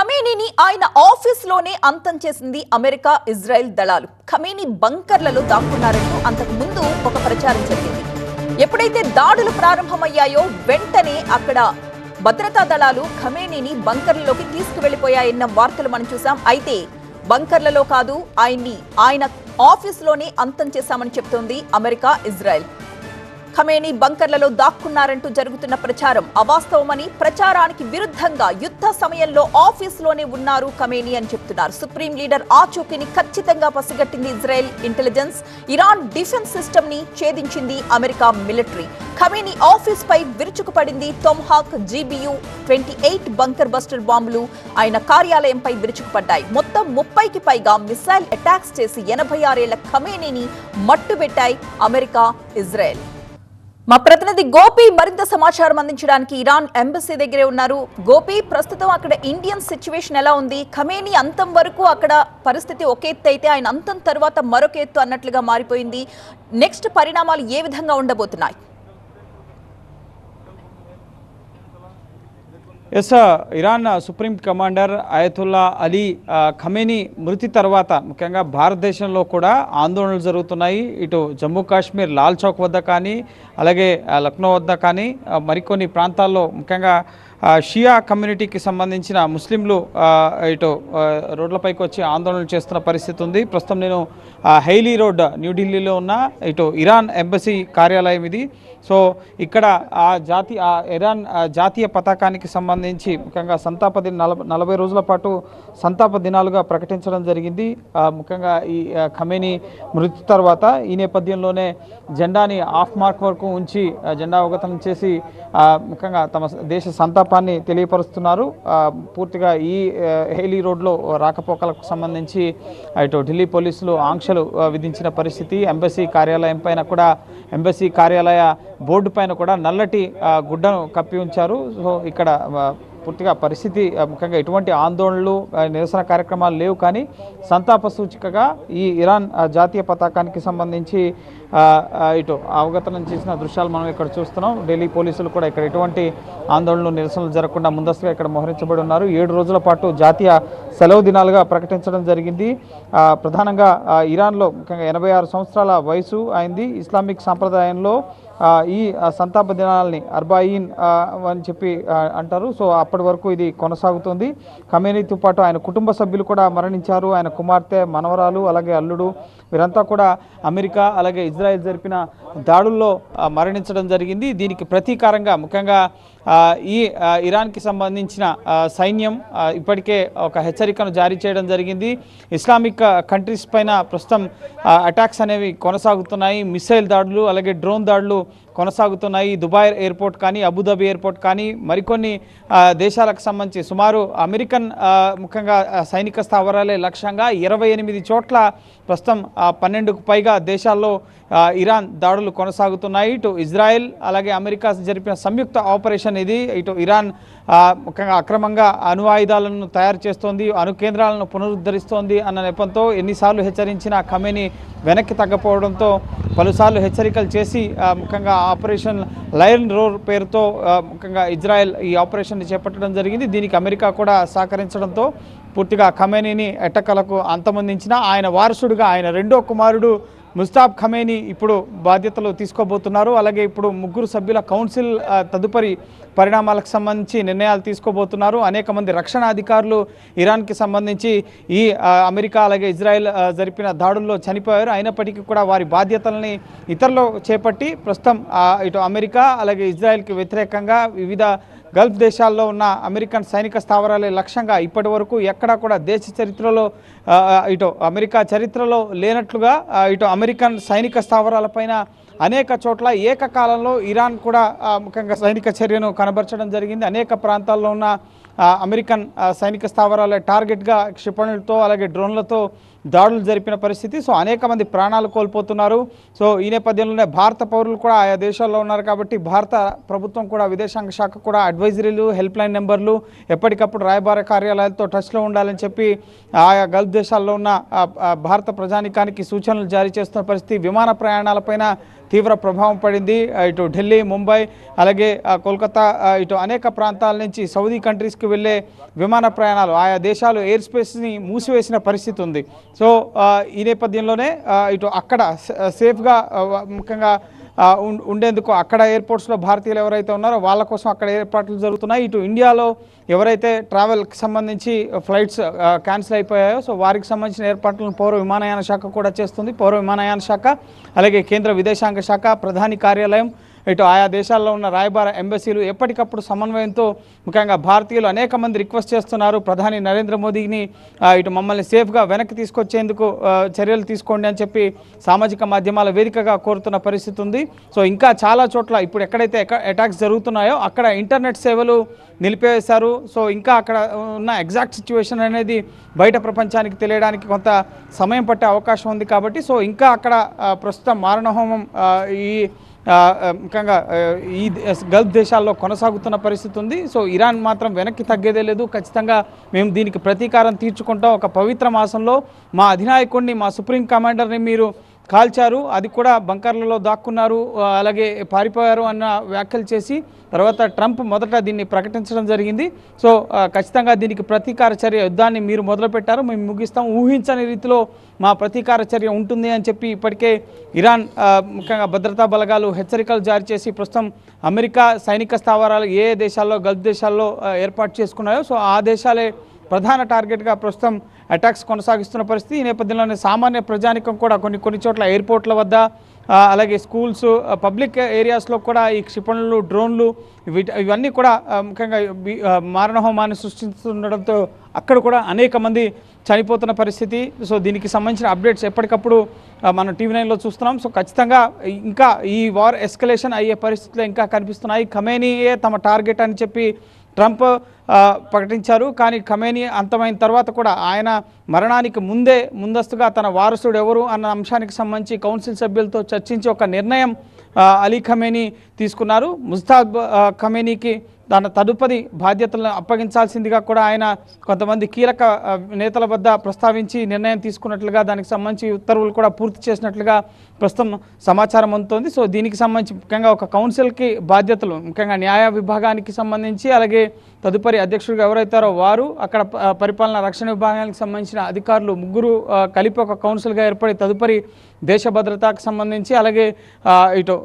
ఖమేనీని ఆయన ఆఫీస్లోనే అంతం చేసింది అమెరికా ఇజ్రాయెల్ దళాలు. ఖమేనీ బంకర్లలో దాక్కున్నారంటూ అంతకు ముందు ఒక ప్రచారం జరిగింది. ఎప్పుడైతే దాడులు ప్రారంభమయ్యాయో వెంటనే అక్కడ భద్రతా దళాలు ఖమేనీని బంకర్లలోకి తీసుకువెళ్లిపోయాయన్న వార్తలు మనం చూసాం. అయితే బంకర్లలో కాదు, ఆయన ఆఫీస్లోనే అంతం చేశామని చెప్తోంది అమెరికా ఇజ్రాయెల్. ఖమేనీ బంకర్లలో దాక్కున్నారంటూ జరుగుతున్న ప్రచారం అవాస్తవమని, ప్రచారానికి విరుద్ధంగా యుద్ధ సమయంలో ఆఫీస్లోనే ఉన్నారు ఖమేనీ అని చెప్తున్నారు. సుప్రీం లీడర్ ఆచూకీని ఖచ్చితంగా పసిగట్టింది Israel intelligence. Iran defence system ని ఛేదించింది అమెరికా మిలిటరీ. ఖమేనీ ఆఫీస్ పై విరుచుకుపడింది టొమ్హాక్ GBU-28 బంకర్ బస్టర్ బాంబులు ఆయన కార్యాలయంపై విరుచుకుపడ్డాయి. మొత్తం 30కి పైగా మిసైల్ అటాక్స్ చేసి 86 ఏళ్ల ఖమేనీని మట్టుబెట్టాయి అమెరికా ఇజ్రాయెల్. మా ప్రతినిధి గోపి మరింత సమాచారం అందించడానికి ఇరాన్ ఎంబసీ దగ్గరే ఉన్నారు. గోపి, ప్రస్తుతం అక్కడ ఇండియన్ సిచ్యువేషన్ ఎలా ఉంది? ఖమేనీ అంతం వరకు అక్కడ పరిస్థితి ఒక ఎత్తు అయితే ఆయన అంతం తర్వాత మరొక ఎత్తు అన్నట్లుగా మారిపోయింది. నెక్స్ట్ పరిణామాలు ఏ విధంగా ఉండబోతున్నాయి? Iran supreme commander Ayatollah Ali Khamenei మృతి తర్వాత ముఖ్యంగా భారతదేశంలో కూడా ఆందోళనలు జరుగుతున్నాయి. ఇటు జమ్మూ కాశ్మీర్ లాల్ చౌక్ వద్ద కానీ, అలాగే లక్నో వద్ద కానీ మరికొన్ని ప్రాంతాల్లో ముఖ్యంగా షియా కమ్యూనిటీకి సంబంధించిన ముస్లింలు ఇటు రోడ్లపైకి వచ్చి ఆందోళనలు చేస్తున్న పరిస్థితి ఉంది. ప్రస్తుతం నేను హైలీ రోడ్ న్యూఢిల్లీలో ఉన్న ఇటు ఇరాన్ ఎంబసీ కార్యాలయం ఇది. సో ఇక్కడ ఇరాన్ జాతీయ పతాకానికి సంబంధించి ముఖ్యంగా సంతాప 40 రోజుల పాటు సంతాప దినాలుగా ప్రకటించడం జరిగింది. ముఖ్యంగా ఈ ఖమేనీ మృతి తర్వాత ఈ నేపథ్యంలోనే జెండాని ఆఫ్ మార్క్ వరకు ఉంచి జెండా అవగతం చేసి ముఖ్యంగా తమ దేశ సంతాపాన్ని తెలియపరుస్తున్నారు. పూర్తిగా ఈ హైలీ రోడ్లో రాకపోకలకు సంబంధించి ఇటు ఢిల్లీ పోలీసులు ఆంక్షలు విధించిన పరిస్థితి. ఎంబసీ కార్యాలయం పైన కూడా, ఎంబసీ కార్యాలయ బోర్డు పైన కూడా నల్లటి గుడ్డను కప్పి ఉంచారు. సో ఇక్కడ పూర్తిగా పరిస్థితి ముఖ్యంగా ఎటువంటి ఆందోళనలు, నిరసన కార్యక్రమాలు లేవు. కానీ సంతాప సూచికగా ఈ ఇరాన్ జాతీయ పతాకానికి సంబంధించి ఇటు అవగతనం చేసిన దృశ్యాలు మనం ఇక్కడ చూస్తున్నాం. ఢిల్లీ పోలీసులు కూడా ఇక్కడ ఎటువంటి ఆందోళనలు, నిరసనలు జరగకుండా ముందస్తుగా ఇక్కడ మోహరించబడి ఉన్నారు. 7 రోజుల పాటు జాతీయ సెలవు దినాలుగా ప్రకటించడం జరిగింది. ప్రధానంగా ఇరాన్లో ముఖ్యంగా 86 సంవత్సరాల వయసు అయింది. ఇస్లామిక్ సాంప్రదాయంలో ఈ సంతాప దినాలని అర్బాయిన్ అని చెప్పి అంటారు. సో అప్పటి వరకు ఇది కొనసాగుతుంది. ఖమేనీతో పాటు ఆయన కుటుంబ సభ్యులు కూడా మరణించారు. ఆయన కుమార్తె, మనవరాలు, అలాగే అల్లుడు, వీరంతా కూడా అమెరికా అలాగే ఇజ్రాయెల్ జరిపిన దాడుల్లో మరణించడం జరిగింది. దీనికి ప్రతీకారంగా ముఖ్యంగా ఈ ఇరాన్కి సంబంధించిన సైన్యం ఇప్పటికే ఒక హెచ్చరికను జారీ చేయడం జరిగింది. ఇస్లామిక్ కంట్రీస్ పైన ప్రస్తుతం అటాక్స్ అనేవి కొనసాగుతున్నాయి. మిసైల్ దాడులు, అలాగే డ్రోన్ దాడులు కొనసాగుతున్నాయి. దుబాయ్ ఎయిర్పోర్ట్ కానీ, అబుదాబి ఎయిర్పోర్ట్ కానీ, మరికొన్ని దేశాలకు సంబంధించి సుమారు అమెరికన్ ముఖ్యంగా సైనిక స్థావరాలే లక్ష్యంగా 28 చోట్ల ప్రస్తుతం 12కు పైగా దేశాల్లో ఇరాన్ దాడులు కొనసాగుతున్నాయి. ఇటు ఇజ్రాయెల్ అలాగే అమెరికా జరిపిన సంయుక్త ఆపరేషన్ ఇది. ఇటు ఇరాన్ ముఖ్యంగా అక్రమంగా అణు ఆయుధాలను తయారు చేస్తోంది, అణు కేంద్రాలను పునరుద్ధరిస్తోంది అన్న నెపంతో ఎన్నిసార్లు హెచ్చరించినా ఖమేనీ వెనక్కి తగ్గపోవడంతో పలుసార్లు హెచ్చరికలు చేసి ముఖ్యంగా ఆపరేషన్ లయన్ రోర్ పేరుతో ముఖ్యంగా ఇజ్రాయెల్ ఈ ఆపరేషన్ని చేపట్టడం జరిగింది. దీనికి అమెరికా కూడా సహకరించడంతో పూర్తిగా ఖమేనీని ఎట్టకలకు అంతమొందించిన ఆయన వారసుడుగా ఆయన రెండో కుమారుడు ముస్తాబ్ ఖమేనీ ఇప్పుడు బాధ్యతలు తీసుకోబోతున్నారు. అలాగే ఇప్పుడు 3 సభ్యుల కౌన్సిల్ తదుపరి పరిణామాలకు సంబంధించి నిర్ణయాలు తీసుకోబోతున్నారు. అనేక మంది రక్షణ అధికారులు ఇరాన్కి సంబంధించి ఈ అమెరికా అలాగే ఇజ్రాయెల్ జరిపిన దాడుల్లో చనిపోయారు. అయినప్పటికీ కూడా వారి బాధ్యతల్ని ఇతరులు చేపట్టి ప్రస్తుతం ఇటు అమెరికా అలాగే ఇజ్రాయెల్కి వ్యతిరేకంగా వివిధ గల్ఫ్ దేశాల్లో ఉన్న అమెరికన్ సైనిక స్థావరాలే లక్ష్యంగా ఇప్పటి వరకు ఎక్కడా కూడా దేశ చరిత్రలో ఇటు అమెరికా చరిత్రలో లేనట్లుగా ఇటు అమెరికన్ సైనిక స్థావరాలపైన అనేక చోట్ల ఏకకాలంలో ఇరాన్ కూడా ముఖ్యంగా సైనిక చర్యను కనబరచడం జరిగింది. అనేక ప్రాంతాల్లో ఉన్న అమెరికన్ సైనిక స్థావరాల టార్గెట్గా క్షిపణులతో అలాగే డ్రోన్లతో దాడులు జరిపిన పరిస్థితి. సో అనేక మంది ప్రాణాలు కోల్పోతున్నారు. సో ఈ నేపథ్యంలోనే భారత పౌరులు కూడా ఆయా దేశాల్లో ఉన్నారు కాబట్టి భారత ప్రభుత్వం కూడా, విదేశాంగ శాఖ కూడా అడ్వైజరీలు, హెల్ప్ లైన్ నెంబర్లు, ఎప్పటికప్పుడు రాయబార కార్యాలయాలతో టచ్లో ఉండాలని చెప్పి ఆయా గల్ఫ్ దేశాల్లో ఉన్న భారత ప్రజానికానికి సూచనలు జారీ చేస్తున్న పరిస్థితి. విమాన ప్రయాణాలపైన తీవ్ర ప్రభావం పడింది. ఇటు ఢిల్లీ, ముంబై, అలాగే కోల్కతా, ఇటు అనేక ప్రాంతాల నుంచి సౌదీ కంట్రీస్కి వెళ్ళే విమాన ప్రయాణాలు ఆయా దేశాలు ఎయిర్ స్పేస్ని మూసివేసిన పరిస్థితి ఉంది. సో ఈ నేపథ్యంలోనే ఇటు అక్కడ సేఫ్గా ముఖ్యంగా ఉండేందుకు అక్కడ ఎయిర్పోర్ట్స్లో భారతీయులు ఎవరైతే ఉన్నారో వాళ్ళ కోసం అక్కడ ఏర్పాట్లు జరుగుతున్నాయి. ఇటు ఇండియాలో ఎవరైతే ట్రావెల్కి సంబంధించి ఫ్లైట్స్ క్యాన్సిల్ అయిపోయాయో సో వారికి సంబంధించిన ఏర్పాట్లను పౌర విమానయాన శాఖ కూడా చేస్తుంది. పౌర విమానయాన శాఖ, అలాగే కేంద్ర విదేశాంగ శాఖ, ప్రధాని కార్యాలయం, ఇటు ఆయా దేశాల్లో ఉన్న రాయబార ఎంబసీలు ఎప్పటికప్పుడు సమన్వయంతో ముఖ్యంగా భారతీయులు అనేక మంది రిక్వెస్ట్ చేస్తున్నారు ప్రధాని నరేంద్ర మోదీని ఇటు మమ్మల్ని సేఫ్గా వెనక్కి తీసుకొచ్చేందుకు చర్యలు తీసుకోండి అని చెప్పి సామాజిక మాధ్యమాల వేదికగా కోరుతున్న పరిస్థితి ఉంది. సో ఇంకా చాలా చోట్ల ఇప్పుడు ఎక్కడైతే అటాక్స్ జరుగుతున్నాయో అక్కడ ఇంటర్నెట్ సేవలు నిలిపేశారు. సో ఇంకా అక్కడ ఉన్న ఎగ్జాక్ట్ సిచ్యువేషన్ అనేది బయట ప్రపంచానికి తెలియడానికి కొంత సమయం పట్టే అవకాశం ఉంది. కాబట్టి సో ఇంకా అక్కడ ప్రస్తుతం మారణహోమం ఈ ముఖ్యంగా ఈ గల్ఫ్ దేశాల్లో కొనసాగుతున్న పరిస్థితి ఉంది. సో ఇరాన్ మాత్రం వెనక్కి తగ్గేదే లేదు. ఖచ్చితంగా మేము దీనికి ప్రతీకారం తీర్చుకుంటాం. ఒక పవిత్ర మాసంలో మా అధినాయకుడిని, మా సుప్రీం కమాండర్ని మీరు కాల్చారు, అది కూడా బంకర్లలో దాక్కున్నారు, అలాగే పారిపోయారు అన్న వ్యాఖ్యలు చేసి తర్వాత ట్రంప్ మొదట దీన్ని ప్రకటించడం జరిగింది. సో ఖచ్చితంగా దీనికి ప్రతీకార చర్య యుద్ధాన్ని మీరు మొదలుపెట్టారు, మేము ముగిస్తాం, ఊహించని రీతిలో మా ప్రతీకార చర్య ఉంటుంది అని చెప్పి ఇప్పటికే ఇరాన్ ముఖ్యంగా భద్రతా బలగాలు హెచ్చరికలు జారీ చేసి ప్రస్తుతం అమెరికా సైనిక స్థావరాలు ఏ దేశాల్లో గల్ఫ్ దేశాల్లో ఏర్పాటు చేసుకున్నాయో సో ఆ దేశాలే ప్రధాన టార్గెట్గా ప్రస్తుతం అటాక్స్ కొనసాగిస్తున్న పరిస్థితి. ఈ నేపథ్యంలోనే సామాన్య ప్రజానికం కూడా కొన్ని చోట్ల ఎయిర్పోర్ట్ల వద్ద, అలాగే స్కూల్స్, పబ్లిక్ ఏరియాస్లో కూడా ఈ క్షిపణులు, డ్రోన్లు ఇవన్నీ కూడా ముఖ్యంగా మారణహోమాన్ని సృష్టిస్తుండడంతో అక్కడ కూడా అనేక మంది చనిపోతున్న పరిస్థితి. సో దీనికి సంబంధించిన అప్డేట్స్ ఎప్పటికప్పుడు మనం TV9లో చూస్తున్నాం. సో ఖచ్చితంగా ఇంకా ఈ వార్ ఎస్కలేషన్ అయ్యే పరిస్థితులు ఇంకా కనిపిస్తున్నాయి. ఖమేనీయే తమ టార్గెట్ అని చెప్పి ట్రంప్ ప్రకటించారు. కానీ ఖమేనీ అంతమైన తర్వాత కూడా ఆయన మరణానికి ముందస్తుగా తన వారసుడు ఎవరు అన్న అంశానికి సంబంధించి కౌన్సిల్ సభ్యులతో చర్చించి ఒక నిర్ణయం అలీ ఖమేనీ తీసుకున్నారు. ముజ్తాబ్ ఖమేనీకి తన తదుపరి బాధ్యతలను అప్పగించాల్సిందిగా కూడా ఆయన కొంతమంది కీలక నేతల వద్ద ప్రస్తావించి నిర్ణయం తీసుకున్నట్లుగా, దానికి సంబంధించి ఉత్తర్వులు కూడా పూర్తి చేసినట్లుగా ప్రస్తుతం సమాచారం అందుతోంది. సో దీనికి సంబంధించి ముఖ్యంగా ఒక కౌన్సిల్కి బాధ్యతలు, ముఖ్యంగా న్యాయ విభాగానికి సంబంధించి, అలాగే తదుపరి అధ్యక్షుడిగా ఎవరైతారో వారు, అక్కడ పరిపాలన రక్షణ విభాగానికి సంబంధించిన అధికారులు ముగ్గురు కలిపి ఒక కౌన్సిల్గా ఏర్పడి తదుపరి దేశ భద్రతకు సంబంధించి, అలాగే ఇటు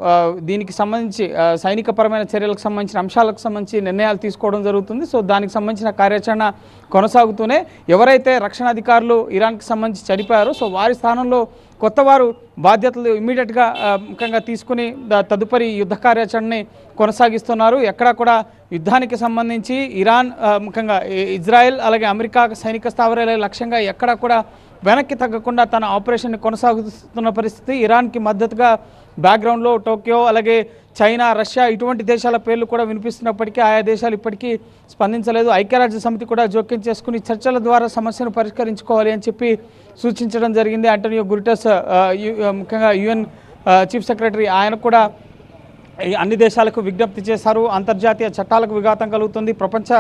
దీనికి సంబంధించి సైనికపరమైన చర్యలకు సంబంధించిన అంశాలకు సంబంధించి నిర్ణయాలు తీసుకోవడం జరుగుతుంది. సో దానికి సంబంధించిన కార్యాచరణ కొనసాగుతూనే ఎవరైతే రక్షణ అధికారులు ఇరాన్కి సంబంధించి చనిపోయారో సో వారి స్థానంలో కొత్త వారు బాధ్యతలు ఇమ్మీడియట్గా ముఖ్యంగా తీసుకుని తదుపరి యుద్ధ కార్యాచరణని కొనసాగిస్తున్నారు. ఎక్కడా కూడా యుద్ధానికి సంబంధించి ఇరాన్, ముఖ్యంగా ఇజ్రాయెల్, అలాగే అమెరికా సైనిక స్థావరాల లక్ష్యంగా ఎక్కడా కూడా వెనక్కి తగ్గకుండా తన ఆపరేషన్ని కొనసాగుతున్న పరిస్థితి. ఇరాన్కి మద్దతుగా బ్యాక్గ్రౌండ్లో టోక్యో, అలాగే చైనా, రష్యా ఇటువంటి దేశాల పేర్లు కూడా వినిపిస్తున్నప్పటికీ ఆయా దేశాలు ఇప్పటికీ స్పందించలేదు. ఐక్యరాజ్య సమితి కూడా జోక్యం చేసుకుని చర్చల ద్వారా సమస్యను పరిష్కరించుకోవాలి అని చెప్పి సూచించడం జరిగింది. ఆంటోనియో గుటెరస్ ముఖ్యంగా UN చీఫ్ సెక్రటరీ ఆయన కూడా అన్ని దేశాలకు విజ్ఞప్తి చేశారు. అంతర్జాతీయ చట్టాలకు విఘాతం కలుగుతుంది, ప్రపంచ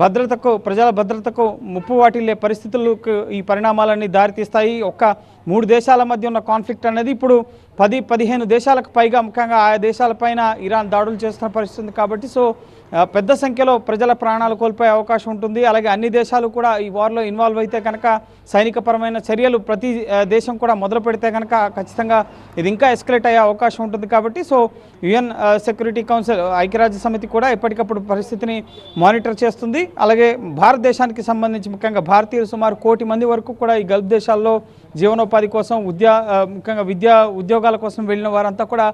భద్రతకు, ప్రజల భద్రతకు ముప్పు వాటిల్లే పరిస్థితులకు ఈ పరిణామాలన్నీ దారితీస్తాయి. 3 దేశాల మధ్య ఉన్న కాన్ఫ్లిక్ట్ అనేది ఇప్పుడు 10-15 దేశాలకు పైగా ముఖ్యంగా ఆయా దేశాలపైన ఇరాన్ దాడులు చేస్తున్న పరిస్థితి కాబట్టి సో పెద్ద సంఖ్యలో ప్రజల ప్రాణాలు కోల్పోయే అవకాశం ఉంటుంది. అలాగే అన్ని దేశాలు కూడా ఈ వార్లో ఇన్వాల్వ్ అయితే కనుక సైనికపరమైన చర్యలు ప్రతి దేశం కూడా మొదలు పెడితే కనుక ఖచ్చితంగా ఇది ఇంకా ఎస్కలేట్ అయ్యే అవకాశం ఉంటుంది. కాబట్టి సో UN సెక్యూరిటీ కౌన్సిల్, ఐక్యరాజ్య సమితి కూడా ఎప్పటికప్పుడు పరిస్థితిని మానిటర్ చేస్తుంది. అలాగే భారతదేశానికి సంబంధించి ముఖ్యంగా భారతీయులు సుమారు 1 కోటి మంది వరకు కూడా ఈ గల్ఫ్ దేశాల్లో జీవనోపాధి కోసం, ముఖ్యంగా ఉద్యోగాల కోసం వెళ్ళిన వారంతా కూడా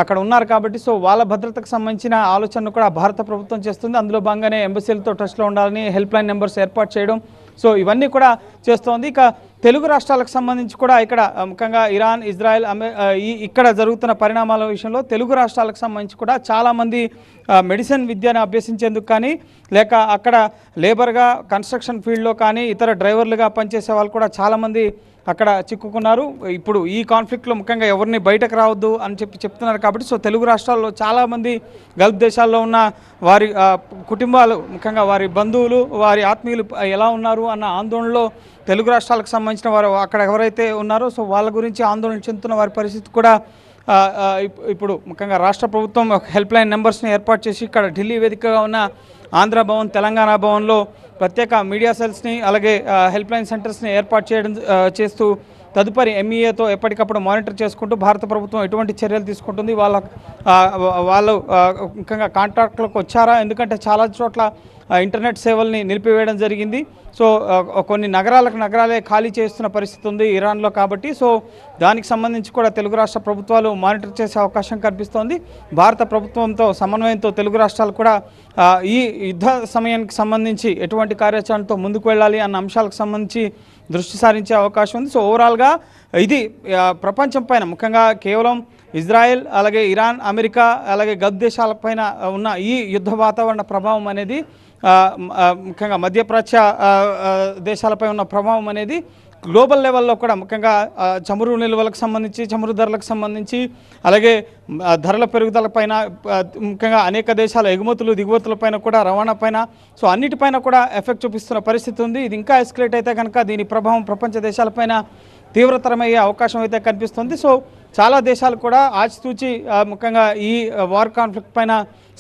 అక్కడ ఉన్నారు. కాబట్టి సో వాళ్ళ భద్రతకు సంబంధించిన ఆలోచనను కూడా భారత ప్రభుత్వం చేస్తుంది. అందులో భాగంగానే ఎంబసీలతో టచ్లో ఉండాలని హెల్ప్ లైన్ నెంబర్స్ ఏర్పాటు చేయడం, సో ఇవన్నీ కూడా చేస్తోంది. ఇక తెలుగు రాష్ట్రాలకు సంబంధించి కూడా ఇక్కడ ముఖ్యంగా ఇరాన్, ఇజ్రాయెల్, ఇక్కడ జరుగుతున్న పరిణామాల విషయంలో తెలుగు రాష్ట్రాలకు సంబంధించి కూడా చాలామంది మెడిసిన్ విద్యను అభ్యసించేందుకు కానీ, లేక అక్కడ లేబర్గా కన్స్ట్రక్షన్ ఫీల్డ్లో కానీ, ఇతర డ్రైవర్లుగా పనిచేసే వాళ్ళు కూడా చాలామంది అక్కడ చిక్కుకున్నారు. ఇప్పుడు ఈ కాన్ఫ్లిక్ట్లో ముఖ్యంగా ఎవరిని బయటకు రావద్దు అని చెప్తున్నారు. కాబట్టి సో తెలుగు రాష్ట్రాల్లో చాలామంది గల్ఫ్ దేశాల్లో ఉన్న వారి కుటుంబాలు, ముఖ్యంగా వారి బంధువులు, వారి ఆత్మీయులు ఎలా ఉన్నారు అన్న ఆందోళనలో తెలుగు రాష్ట్రాలకు సంబంధించిన వారు అక్కడ ఎవరైతే ఉన్నారో సో వాళ్ళ గురించి ఆందోళన చెందుతున్న వారి పరిస్థితి కూడా ఇప్పుడు ముఖ్యంగా రాష్ట్ర ప్రభుత్వం హెల్ప్ లైన్ నెంబర్స్ని ఏర్పాటు చేసి ఇక్కడ ఢిల్లీ వేదికగా ఉన్న ఆంధ్ర భవన్, తెలంగాణ భవన్లో ప్రత్యేక మీడియా సెల్స్ని అలాగే హెల్ప్ లైన్ సెంటర్స్ని ఏర్పాటు చేస్తూ తదుపరి ఎంఈఏతో ఎప్పటికప్పుడు మానిటర్ చేసుకుంటూ భారత ప్రభుత్వం ఎటువంటి చర్యలు తీసుకుంటుంది, వాళ్ళు ముఖ్యంగా కాంట్రాక్ట్లకు వచ్చారా, ఎందుకంటే చాలా చోట్ల ఇంటర్నెట్ సేవల్ని నిలిపివేయడం జరిగింది. సో కొన్ని నగరాలే ఖాళీ చేస్తున్న పరిస్థితి ఉంది ఇరాన్లో. కాబట్టి సో దానికి సంబంధించి కూడా తెలుగు రాష్ట్ర ప్రభుత్వాలు మానిటర్ చేసే అవకాశం కనిపిస్తోంది. భారత ప్రభుత్వంతో సమన్వయంతో తెలుగు రాష్ట్రాలు కూడా ఈ యుద్ధ సమయానికి సంబంధించి ఎటువంటి కార్యాచరణతో ముందుకు వెళ్ళాలి అన్న అంశాలకు సంబంధించి దృష్టి సారించే అవకాశం ఉంది. సో ఓవరాల్గా ఇది ప్రపంచం పైన ముఖ్యంగా కేవలం ఇజ్రాయెల్ అలాగే ఇరాన్, అమెరికా అలాగే గల్ఫ్ దేశాలపైన ఉన్న ఈ యుద్ధ వాతావరణ ప్రభావం అనేది ముఖ్యంగా మధ్యప్రాచ్య దేశాలపై ఉన్న ప్రభావం అనేది గ్లోబల్ లెవెల్లో కూడా ముఖ్యంగా చమురు నిల్వలకు సంబంధించి, చమురు ధరలకు సంబంధించి అలాగే ధరల పెరుగుదలపైన ముఖ్యంగా అనేక దేశాల ఎగుమతులు దిగుమతులపైన కూడా రవాణా పైన సో అన్నిటిపైన కూడా ఎఫెక్ట్ చూపిస్తున్న పరిస్థితి ఉంది. ఇది ఇంకా ఎస్కలేట్ అయితే కనుక దీని ప్రభావం ప్రపంచ దేశాలపైన తీవ్రతరమయ్యే అవకాశం అయితే కనిపిస్తుంది. సో చాలా దేశాలు కూడా ఆచితూచి ముఖ్యంగా ఈ వార్ కాన్ఫ్లిక్ట్ పైన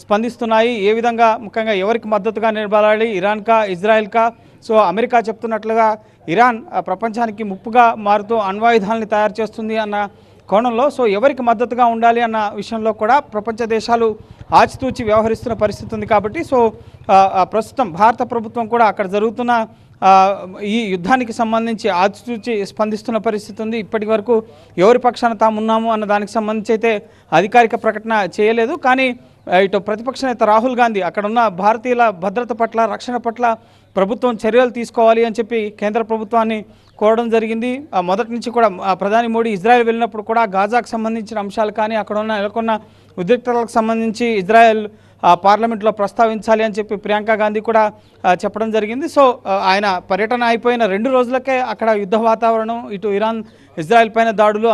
స్పందిస్తున్నాయి. ఏ విధంగా ముఖ్యంగా ఎవరికి మద్దతుగా నిలబడాలి, ఇరాన్కా, ఇజ్రాయెల్కా? సో అమెరికా చెప్తున్నట్లుగా ఇరాన్ ప్రపంచానికి ముప్పుగా మారుతూ అణ్వాయుధాలని తయారు చేస్తుంది అన్న కోణంలో సో ఎవరికి మద్దతుగా ఉండాలి అన్న విషయంలో కూడా ప్రపంచ దేశాలు ఆచితూచి వ్యవహరిస్తున్న పరిస్థితి ఉంది. కాబట్టి సో ప్రస్తుతం భారత ప్రభుత్వం కూడా అక్కడ జరుగుతున్న ఈ యుద్ధానికి సంబంధించి ఆచితూచి స్పందిస్తున్న పరిస్థితి ఉంది. ఇప్పటి వరకు ఎవరి పక్షాన తాము ఉన్నాము అన్న దానికి సంబంధించి అయితే అధికారిక ప్రకటన చేయలేదు. కానీ ఇటు ప్రతిపక్ష నేత రాహుల్ గాంధీ అక్కడున్న భారతీయుల భద్రత పట్ల, రక్షణ పట్ల ప్రభుత్వం చర్యలు తీసుకోవాలి అని చెప్పి కేంద్ర ప్రభుత్వాన్ని కోరడం జరిగింది. మొదటి నుంచి కూడా ప్రధాని మోడీ ఇజ్రాయెల్ వెళ్ళినప్పుడు కూడా గాజాకు సంబంధించిన అంశాలు కానీ అక్కడ నెలకొన్న ఉద్రిక్తతలకు సంబంధించి ఇజ్రాయెల్ పార్లమెంట్లో ప్రస్తావించాలి అని చెప్పి ప్రియాంక గాంధీ కూడా చెప్పడం జరిగింది. సో ఆయన పర్యటన అయిపోయిన 2 రోజులకే అక్కడ యుద్ధ వాతావరణం, ఇటు ఇరాన్ ఇజ్రాయెల్ పైన దాడులు,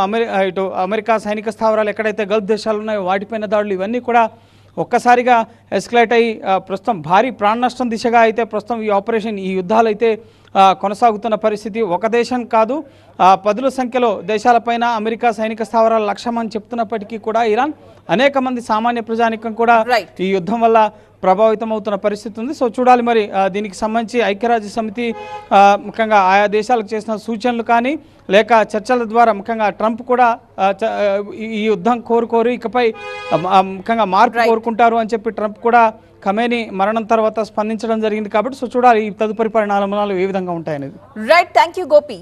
ఇటు అమెరికా సైనిక స్థావరాలు ఎక్కడైతే గల్ఫ్ దేశాలు ఉన్నాయో వాటిపైన దాడులు, ఇవన్నీ కూడా ఒక్కసారిగా ఎస్కలేట్ అయ్యి ప్రస్తుతం భారీ ప్రాణ నష్టం దిశగా అయితే ప్రస్తుతం ఈ యుద్ధాలు అయితే కొనసాగుతున్న పరిస్థితి. ఒక దేశం కాదు, పదుల సంఖ్యలో దేశాలపైన అమెరికా సైనిక స్థావరాల లక్ష్యం అని చెప్తున్నప్పటికీ కూడా ఇరాన్ అనేక మంది సామాన్య ప్రజానికం కూడా ఈ యుద్ధం వల్ల ప్రభావితం అవుతున్న పరిస్థితి ఉంది. సో చూడాలి మరి దీనికి సంబంధించి ఐక్యరాజ్య సమితి ముఖ్యంగా ఆయా దేశాలకు చేసిన సూచనలు కానీ లేక చర్చల ద్వారా ముఖ్యంగా ట్రంప్ కూడా ఈ యుద్ధం కోరుకోరు, ఇకపై ముఖ్యంగా మార్పు కోరుకుంటారు అని చెప్పి ట్రంప్ కూడా ఖమేనీ మరణం తర్వాత స్పందించడం జరిగింది. కాబట్టి సో చూడాలి ఈ తదుపరి పరిణామాలు ఏ విధంగా ఉంటాయనేది. Right, thank you Gopi.